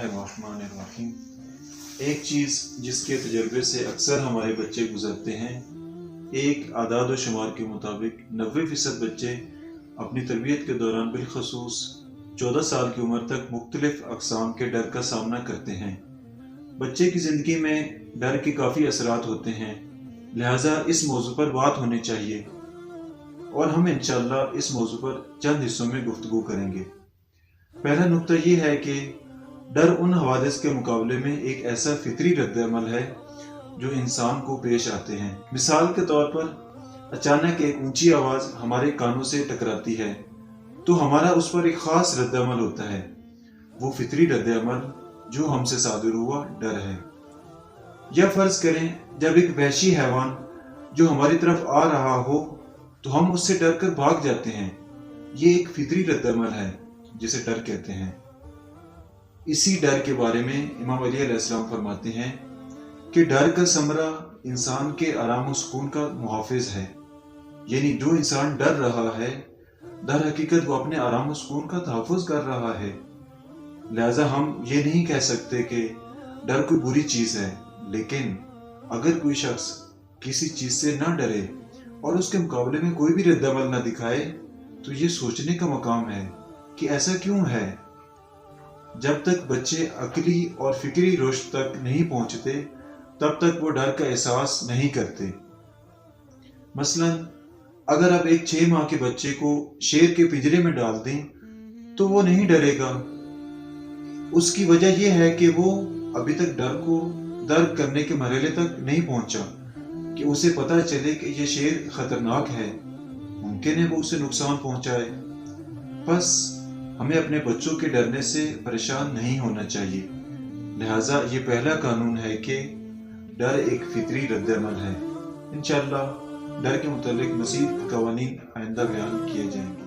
बिस्मिल्लाहिर्रहमानिर्रहीम। एक चीज़ जिसके तजर्बे से अक्सर हमारे बच्चे गुजरते हैं, एक आदाद व शुमार के मुताबिक 90% बच्चे अपनी तरबियत के दौरान बिलखसूस 14 साल की उम्र तक मुख्तलिफ अक़साम के डर का सामना करते हैं। बच्चे की ज़िंदगी में डर के काफ़ी असरात होते हैं, लिहाजा इस मौजू पर बात होनी चाहिए और हम इंशाअल्लाह इस मौजू पर चंद हिस्सों में गुफ्तगू करेंगे। पहला नुक्ता ये है कि डर उन हवादिस के मुकाबले में एक ऐसा फितरी रद्द-ए-अमल है जो इंसान को पेश आते हैं। मिसाल के तौर पर अचानक एक ऊंची आवाज़ हमारे कानों से टकराती है तो हमारा उस पर एक ख़ास रद्द-ए-अमल होता है। वो फितरी रद्द-ए-अमल जो हमसे सादिर हुआ डर है। या फ़र्ज़ करें जब एक वहशी हैवान जो हमारी तरफ आ रहा हो तो हम उससे डर कर भाग जाते हैं। ये एक फितरी रद्द-ए-अमल है जिसे डर कहते हैं। इसी डर के बारे में इमाम अली अलैहिस्सलाम फरमाते हैं कि डर का समरा इंसान के आराम और सुकून का मुहाफिज है। यानी जो इंसान डर रहा है दर हकीकत वो अपने आराम और सुकून का तहफ़्फ़ुज़ कर रहा है। लिहाजा हम ये नहीं कह सकते कि डर कोई बुरी चीज़ है, लेकिन अगर कोई शख्स किसी चीज़ से ना डरे और उसके मुकाबले में कोई भी रद्द-ए-अमल ना दिखाए तो ये सोचने का मकाम है कि ऐसा क्यों है। जब तक बच्चे अकली और फिक्री रुश्द तक नहीं पहुंचते तब तक वो डर का एहसास नहीं करते। मसलन अगर आप एक 6 माह के बच्चे को शेर के पिंजरे में डाल दें तो वो नहीं डरेगा। उसकी वजह यह है कि वो अभी तक डर को दर्क करने के मरहले तक नहीं पहुंचा कि उसे पता चले कि यह शेर खतरनाक है, मुमकिन है वो उसे नुकसान पहुंचाए। बस हमें अपने बच्चों के डरने से परेशान नहीं होना चाहिए। लिहाजा ये पहला कानून है कि डर एक फितरी रद्द-ए-अमल है। इंशाअल्लाह डर के मुतालिक मज़ीद क़वानीन आइंदा बयान किए जाएंगे।